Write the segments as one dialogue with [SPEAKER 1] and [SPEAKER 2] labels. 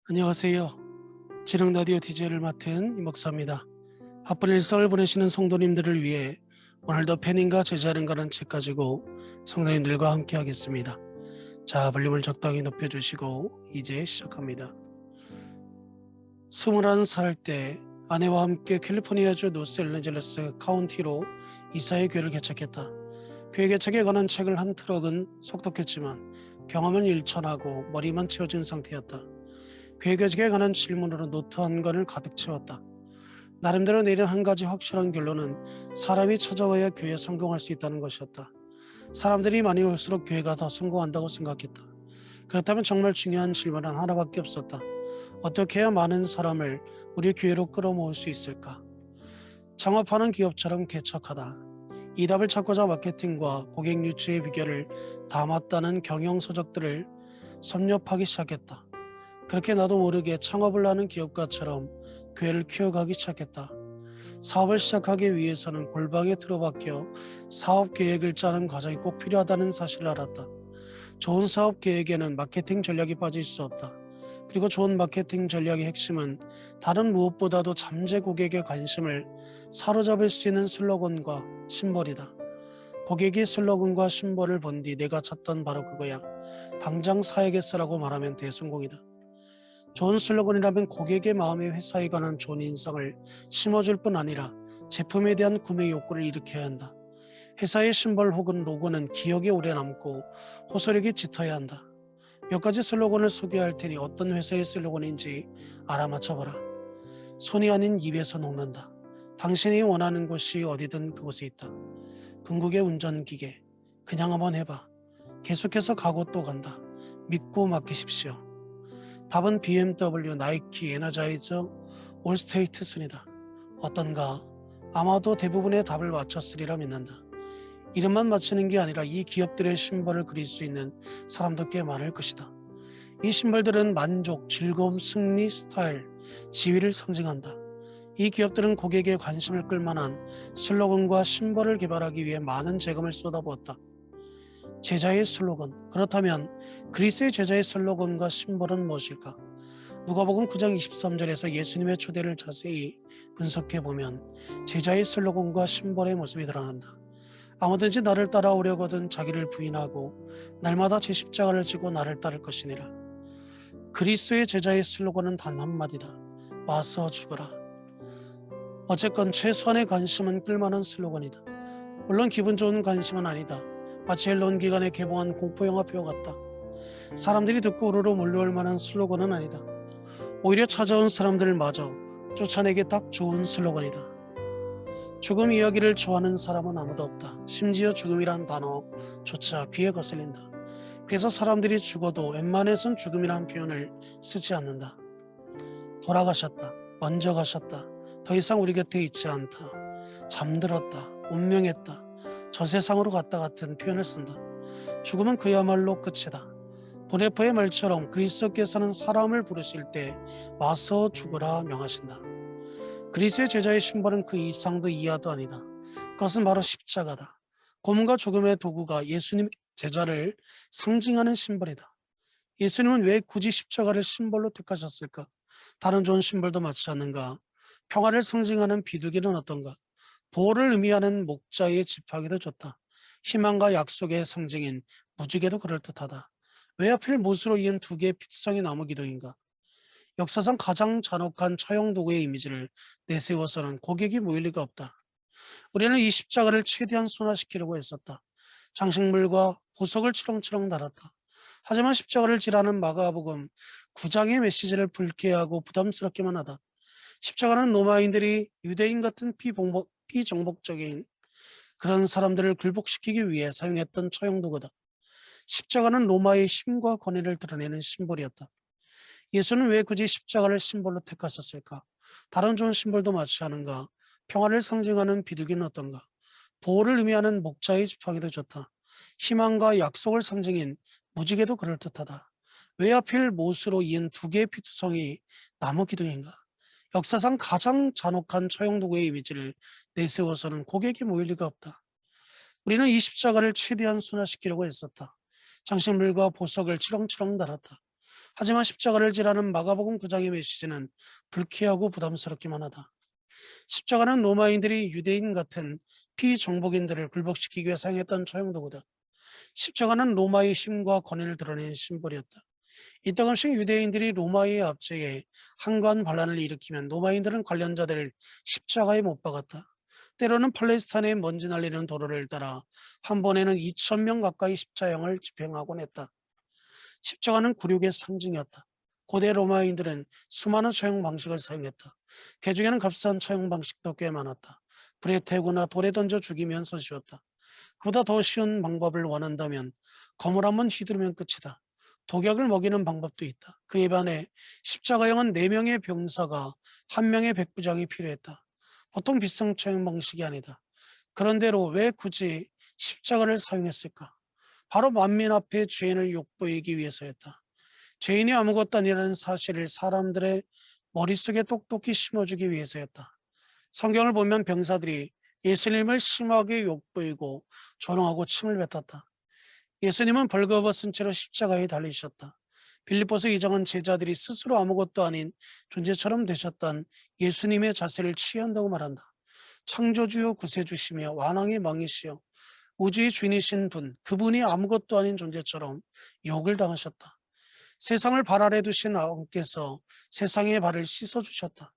[SPEAKER 1] 안녕하세요. 지능 라디오 DJ를 맡은 이 목사입니다. 바쁜 일상을 보내시는 성도님들을 위해 오늘도 펜인가 제자는가라는 책 가지고 성도님들과 함께 하겠습니다. 자, 볼륨을 적당히 높여주시고 이제 시작합니다. 21살 때 아내와 함께 캘리포니아주 로스앤젤레스 카운티로 이사의 교회를 개척했다. 교회 개척에 관한 책을 한 트럭은 속독했지만 경험은 일천하고 머리만 채워진 상태였다. 교회 개척에 관한 질문으로 노트 한 권을 가득 채웠다. 나름대로 내린 한 가지 확실한 결론은 사람이 찾아와야 교회에 성공할 수 있다는 것이었다. 사람들이 많이 올수록 교회가 더 성공한다고 생각했다. 그렇다면 정말 중요한 질문은 하나밖에 없었다. 어떻게 해야 많은 사람을 우리 교회로 끌어모을 수 있을까? 창업하는 기업처럼 개척하다. 이 답을 찾고자 마케팅과 고객 유치의 비결을 담았다는 경영서적들을 섭렵하기 시작했다. 그렇게 나도 모르게 창업을 하는 기업가처럼 교회를 키워가기 시작했다. 사업을 시작하기 위해서는 골방에 틀어박혀 사업 계획을 짜는 과정이 꼭 필요하다는 사실을 알았다. 좋은 사업 계획에는 마케팅 전략이 빠질 수 없다. 그리고 좋은 마케팅 전략의 핵심은 다른 무엇보다도 잠재 고객의 관심을 사로잡을 수 있는 슬로건과 심벌이다. 고객이 슬로건과 심벌을 본 뒤 내가 찾던 바로 그거야. 당장 사야겠어라고 말하면 대성공이다. 좋은 슬로건이라면 고객의 마음에 회사에 관한 좋은 인상을 심어줄 뿐 아니라 제품에 대한 구매 욕구를 일으켜야 한다. 회사의 심벌 혹은 로고는 기억에 오래 남고 호소력이 짙어야 한다. 몇 가지 슬로건을 소개할 테니 어떤 회사의 슬로건인지 알아맞혀보라. 손이 아닌 입에서 녹는다. 당신이 원하는 곳이 어디든 그곳에 있다. 궁극의 운전기계. 그냥 한번 해봐. 계속해서 가고 또 간다. 믿고 맡기십시오. 답은 BMW, 나이키, 에너자이저, 올스테이트 순이다. 어떤가? 아마도 대부분의 답을 맞췄으리라 믿는다. 이름만 맞히는 게 아니라 이 기업들의 심벌을 그릴 수 있는 사람도 꽤 많을 것이다. 이 심벌들은 만족, 즐거움, 승리, 스타일, 지위를 상징한다. 이 기업들은 고객의 관심을 끌만한 슬로건과 심벌을 개발하기 위해 많은 재금을 쏟아부었다. 제자의 슬로건. 그렇다면 그리스의 제자의 슬로건과 심벌은 무엇일까? 누가복음 9장 23절에서 예수님의 초대를 자세히 분석해보면 제자의 슬로건과 심벌의 모습이 드러난다. 아무든지 나를 따라오려거든 자기를 부인하고 날마다 제 십자가를 지고 나를 따를 것이니라. 그리스의 제자의 슬로건은 단 한마디다. 와서 죽어라. 어쨌건 최소한의 관심은 끌만한 슬로건이다. 물론 기분 좋은 관심은 아니다. 마치 앨런 기간에 개봉한 공포영화표 같다. 사람들이 듣고 우르르 몰려올 만한 슬로건은 아니다. 오히려 찾아온 사람들마저 쫓아내기 딱 좋은 슬로건이다. 죽음 이야기를 좋아하는 사람은 아무도 없다. 심지어 죽음이란 단어조차 귀에 거슬린다. 그래서 사람들이 죽어도 웬만해선 죽음이란 표현을 쓰지 않는다. 돌아가셨다. 먼저 가셨다. 더 이상 우리 곁에 있지 않다. 잠들었다. 운명했다. 저 세상으로 갔다 같은 표현을 쓴다. 죽음은 그야말로 끝이다. 보네포의 말처럼 그리스도께서는 사람을 부르실 때 와서 죽으라 명하신다. 그리스의 제자의 심벌은 그 이상도 이하도 아니다. 그것은 바로 십자가다. 고문과 죽음의 도구가 예수님의 제자를 상징하는 심벌이다. 예수님은 왜 굳이 십자가를 심벌로 택하셨을까? 다른 좋은 심벌도 맞지 않는가? 평화를 상징하는 비둘기는 어떤가? 보호를 의미하는 목자의 지팡이도 좋다. 희망과 약속의 상징인 무지개도 그럴듯하다. 왜 하필 못으로 이은 두 개의 피투성이 나무 기둥인가? 역사상 가장 잔혹한 처형 도구의 이미지를 내세워서는 고객이 모일 리가 없다. 우리는 이 십자가를 최대한 순화시키려고 했었다. 장식물과 보석을 치렁치렁 달았다. 하지만 십자가를 지라는 마가복음 9장의 메시지를 불쾌하고 부담스럽기만 하다. 십자가는 로마인들이 유대인 같은 피정복적인 그런 사람들을 굴복시키기 위해 사용했던 처형도구다. 십자가는 로마의 힘과 권위를 드러내는 심볼이었다. 예수는 왜 굳이 십자가를 심볼로 택하셨을까? 다른 좋은 심볼도 맞지 않은가? 평화를 상징하는 비둘기는 어떤가? 보호를 의미하는 목자의 지팡이도 좋다. 희망과 약속을 상징인 무지개도 그럴듯하다. 왜 하필 못으로 이은 두 개의 피투성이 나무 기둥인가? 역사상 가장 잔혹한 처형도구의 이미지를 내세워서는 고객이 모일 리가 없다. 우리는 이 십자가를 최대한 순화시키려고 했었다. 장식물과 보석을 치렁치렁 달았다. 하지만 십자가를 지라는 마가복음 9장의 메시지는 불쾌하고 부담스럽기만 하다. 십자가는 로마인들이 유대인 같은 피정복인들을 굴복시키기 위해 사용했던 처형도구다. 십자가는 로마의 힘과 권위를 드러내는 심벌이었다. 이따금씩 유대인들이 로마의 압제에 한관 반란을 일으키면 로마인들은 관련자들을 십자가에 못 박았다. 때로는 팔레스타인의 먼지 날리는 도로를 따라 한 번에는 2,000명 가까이 십자형을 집행하곤 했다. 십자가는 굴욕의 상징이었다. 고대 로마인들은 수많은 처형 방식을 사용했다. 그 중에는 값싼 처형 방식도 꽤 많았다. 불에 태우거나 돌에 던져 죽이면 손쉬웠다. 그보다 더 쉬운 방법을 원한다면 검을 한번 휘두르면 끝이다. 독약을 먹이는 방법도 있다. 그에 반해 십자가형은 4명의 병사가 1명의 백부장이 필요했다. 보통 비상 처형 방식이 아니다. 그런데로 왜 굳이 십자가를 사용했을까? 바로 만민 앞에 죄인을 욕보이기 위해서였다. 죄인이 아무것도 아니라는 사실을 사람들의 머릿속에 똑똑히 심어주기 위해서였다. 성경을 보면 병사들이 예수님을 심하게 욕보이고 조롱하고 침을 뱉었다. 예수님은 벌거벗은 채로 십자가에 달리셨다. 빌립보서 2장은 제자들이 스스로 아무것도 아닌 존재처럼 되셨던 예수님의 자세를 취한다고 말한다. 창조주요 구세주시며 완왕의 왕이시여 우주의 주인이신 분, 그분이 아무것도 아닌 존재처럼 욕을 당하셨다. 세상을 발 아래 두신 왕께서 세상의 발을 씻어주셨다.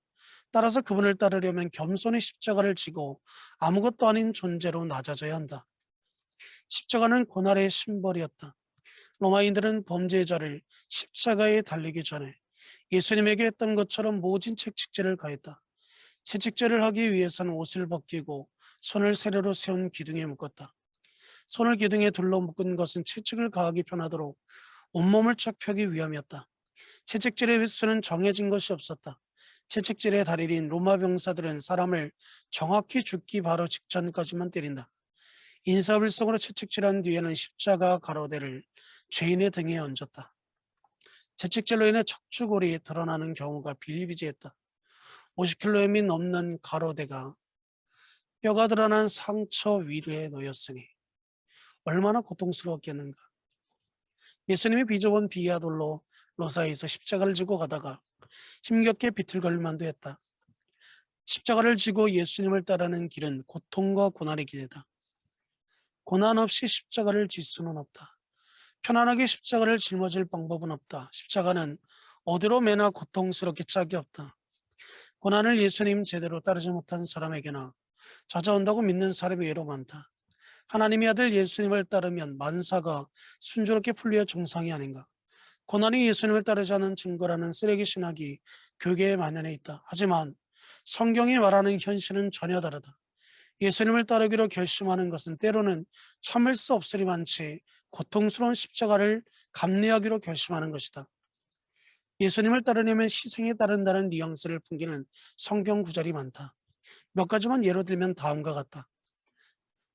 [SPEAKER 1] 따라서 그분을 따르려면 겸손히 십자가를 지고 아무것도 아닌 존재로 낮아져야 한다. 십자가는 고난의 심벌이었다. 로마인들은 범죄자를 십자가에 달리기 전에 예수님에게 했던 것처럼 모진 채찍질을 가했다. 채찍질을 하기 위해서는 옷을 벗기고 손을 세로로 세운 기둥에 묶었다. 손을 기둥에 둘러 묶은 것은 채찍을 가하기 편하도록 온몸을 쫙 펴기 위함이었다. 채찍질의 횟수는 정해진 것이 없었다. 채찍질의 달인인 로마 병사들은 사람을 정확히 죽기 바로 직전까지만 때린다. 인사불성으로 채찍질한 뒤에는 십자가 가로대를 죄인의 등에 얹었다. 채찍질로 인해 척추골이 드러나는 경우가 비일비재했다. 50kg이 넘는 가로대가 뼈가 드러난 상처 위에 놓였으니 얼마나 고통스러웠겠는가. 예수님이 비좁은 비아돌로 로사에서 십자가를 지고 가다가 힘겹게 비틀거릴 만도 했다. 십자가를 지고 예수님을 따르는 길은 고통과 고난의 길이다. 고난 없이 십자가를 질 수는 없다. 편안하게 십자가를 짊어질 방법은 없다. 십자가는 어디로 매나 고통스럽게 짝이 없다. 고난을 예수님 제대로 따르지 못한 사람에게나 찾아온다고 믿는 사람이 외로 많다. 하나님의 아들 예수님을 따르면 만사가 순조롭게 풀려 정상이 아닌가. 고난이 예수님을 따르지 않은 증거라는 쓰레기 신학이 교계에 만연해 있다. 하지만 성경이 말하는 현실은 전혀 다르다. 예수님을 따르기로 결심하는 것은 때로는 참을 수 없으리만치 고통스러운 십자가를 감내하기로 결심하는 것이다. 예수님을 따르려면 희생에 따른다는 뉘앙스를 풍기는 성경 구절이 많다. 몇 가지만 예로 들면 다음과 같다.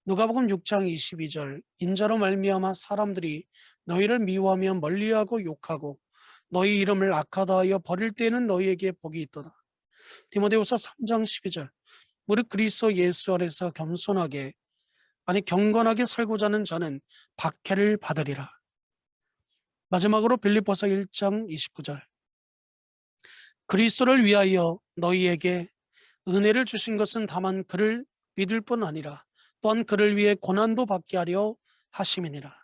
[SPEAKER 1] 누가복음 6장 22절 인자로 말미암아 사람들이 너희를 미워하며 멀리하고 욕하고 너희 이름을 악하다 하여 버릴 때에는 너희에게 복이 있도다. 디모데후서 3장 12절 무릇 그리스도 예수 안에서 경건하게 살고자 하는 자는 박해를 받으리라. 마지막으로 빌립보서 1장 29절 그리스도를 위하여 너희에게 은혜를 주신 것은 다만 그를 믿을 뿐 아니라 또한 그를 위해 고난도 받게 하려 하심이니라.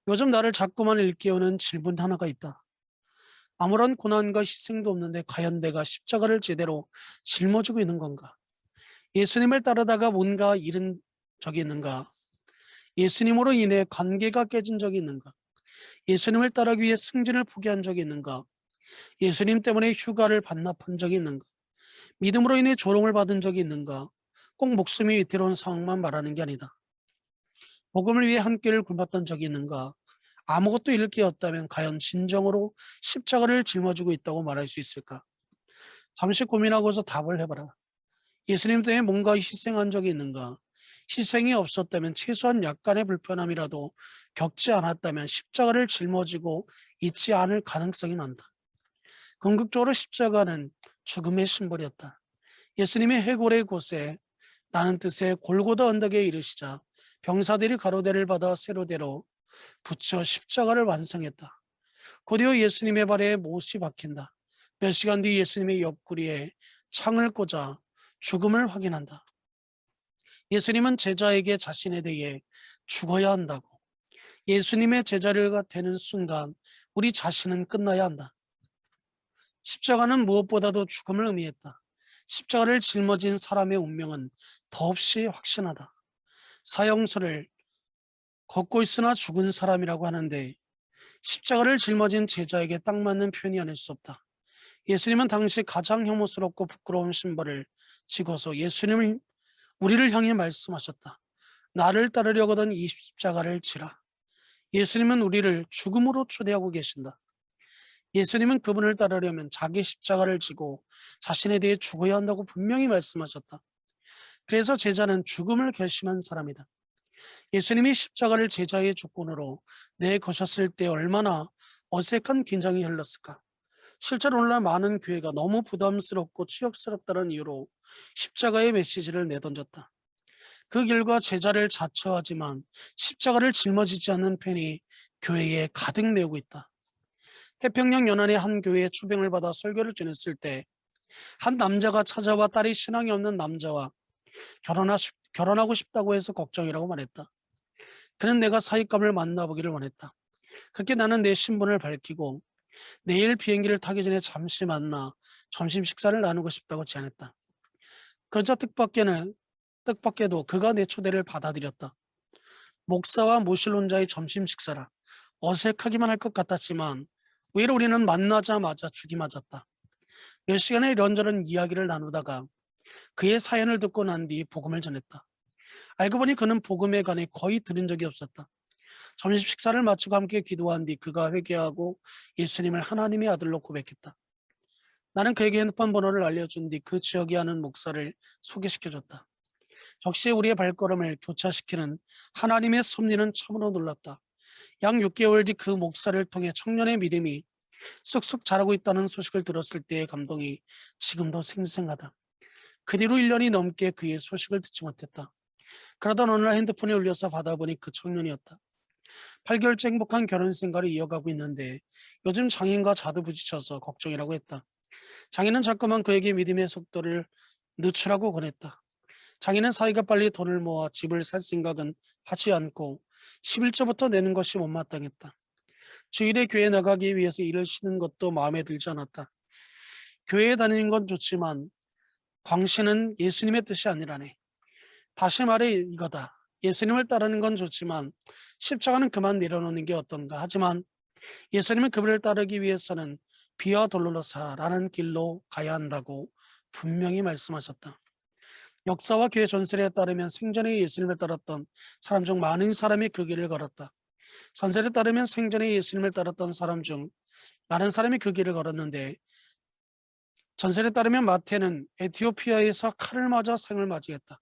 [SPEAKER 1] 요즘 나를 자꾸만 일깨우는 질문 하나가 있다. 아무런 고난과 희생도 없는데 과연 내가 십자가를 제대로 짊어지고 있는 건가? 예수님을 따르다가 뭔가 잃은 적이 있는가? 예수님으로 인해 관계가 깨진 적이 있는가? 예수님을 따르기 위해 승진을 포기한 적이 있는가? 예수님 때문에 휴가를 반납한 적이 있는가? 믿음으로 인해 조롱을 받은 적이 있는가? 꼭 목숨이 위태로운 상황만 말하는 게 아니다. 복음을 위해 한 끼를 굶었던 적이 있는가? 아무것도 잃을 게 없다면 과연 진정으로 십자가를 짊어지고 있다고 말할 수 있을까? 잠시 고민하고서 답을 해봐라. 예수님 때문에 뭔가 희생한 적이 있는가? 희생이 없었다면 최소한 약간의 불편함이라도 겪지 않았다면 십자가를 짊어지고 있지 않을 가능성이 많다. 궁극적으로 십자가는 죽음의 심벌이었다. 예수님의 해골의 곳에 라는 뜻의 골고다 언덕에 이르시자 병사들이 가로대를 받아 세로대로 붙여 십자가를 완성했다. 곧이어 예수님의 발에 못이 박힌다. 몇 시간 뒤 예수님의 옆구리에 창을 꽂아 죽음을 확인한다. 예수님은 제자에게 자신에 대해 죽어야 한다고, 예수님의 제자가 되는 순간 우리 자신은 끝나야 한다. 십자가는 무엇보다도 죽음을 의미했다. 십자가를 짊어진 사람의 운명은 더없이 확신하다. 사형수를 걷고 있으나 죽은 사람이라고 하는데, 십자가를 짊어진 제자에게 딱 맞는 표현이 아닐 수 없다. 예수님은 당시 가장 혐오스럽고 부끄러운 신발을 지고서 우리를 향해 말씀하셨다. 나를 따르려거든 이 십자가를 지라. 예수님은 우리를 죽음으로 초대하고 계신다. 예수님은 그분을 따르려면 자기 십자가를 지고 자신에 대해 죽어야 한다고 분명히 말씀하셨다. 그래서 제자는 죽음을 결심한 사람이다. 예수님이 십자가를 제자의 조건으로 내거셨을 때 얼마나 어색한 긴장이 흘렀을까. 실제로 오늘날 많은 교회가 너무 부담스럽고 치욕스럽다는 이유로 십자가의 메시지를 내던졌다. 그 결과 제자를 자처하지만 십자가를 짊어지지 않는 팬이 교회에 가득 메우고 있다. 태평양 연안의 한 교회에 초빙을 받아 설교를 전했을 때 한 남자가 찾아와 딸이 신앙이 없는 남자와 결혼하고 싶다고 해서 걱정이라고 말했다. 그는 내가 사익감을 만나보기를 원했다. 그렇게 나는 내 신분을 밝히고 내일 비행기를 타기 전에 잠시 만나 점심 식사를 나누고 싶다고 제안했다. 그러자 뜻밖에도 그가 내 초대를 받아들였다. 목사와 모실론자의 점심 식사라. 어색하기만 할 것 같았지만 오히려 우리는 만나자마자 죽이 맞았다. 몇 시간의 이런저런 이야기를 나누다가 그의 사연을 듣고 난 뒤 복음을 전했다. 알고 보니 그는 복음에 관해 거의 들은 적이 없었다. 점심 식사를 마치고 함께 기도한 뒤 그가 회개하고 예수님을 하나님의 아들로 고백했다. 나는 그에게 핸드폰 번호를 알려준 뒤 그 지역에 아는 목사를 소개시켜줬다. 역시 우리의 발걸음을 교차시키는 하나님의 섭리는 참으로 놀랍다. 약 6개월 뒤 그 목사를 통해 청년의 믿음이 쑥쑥 자라고 있다는 소식을 들었을 때의 감동이 지금도 생생하다. 그 뒤로 1년이 넘게 그의 소식을 듣지 못했다. 그러던 어느 날 핸드폰에 울려서 받아보니 그 청년이었다. 8개월째 행복한 결혼 생활을 이어가고 있는데 요즘 장인과 자주 부딪혀서 걱정이라고 했다. 장인은 자꾸만 그에게 믿음의 속도를 늦추라고 권했다. 장인은 사이가 빨리 돈을 모아 집을 살 생각은 하지 않고 11조부터 내는 것이 못마땅했다. 주일에 교회 나가기 위해서 일을 쉬는 것도 마음에 들지 않았다. 교회에 다니는 건 좋지만 광신은 예수님의 뜻이 아니라네. 다시 말해 이거다. 예수님을 따르는 건 좋지만 십자가는 그만 내려놓는 게 어떤가. 하지만 예수님은 그분을 따르기 위해서는 비와 돌로로사라는 길로 가야 한다고 분명히 말씀하셨다. 역사와 교회 전설에 따르면 생전에 예수님을 따랐던 사람 중 많은 사람이 그 길을 걸었다. 전설에 따르면 생전에 예수님을 따랐던 사람 중 많은 사람이 그 길을 걸었는데, 전설에 따르면 마태는 에티오피아에서 칼을 맞아 생을 맞이했다.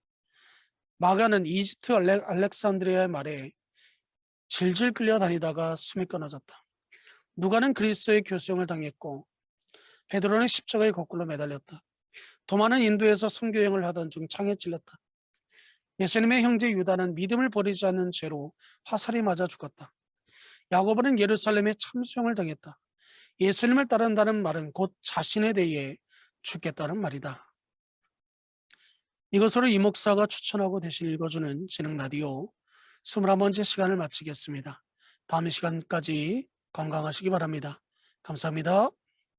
[SPEAKER 1] 마가는 이집트 알렉산드리아의 말에 질질 끌려다니다가 숨이 끊어졌다. 누가는 그리스도의 교수형을 당했고 베드로는 십자가에 거꾸로 매달렸다. 도마는 인도에서 선교행을 하던 중 창에 찔렸다. 예수님의 형제 유다는 믿음을 버리지 않는 죄로 화살이 맞아 죽었다. 야고보는 예루살렘에 참수형을 당했다. 예수님을 따른다는 말은 곧 자신에 대해 죽겠다는 말이다. 이것으로 이 목사가 추천하고 대신 읽어주는 진흥 라디오 21번째 시간을 마치겠습니다. 다음 시간까지 건강하시기 바랍니다. 감사합니다.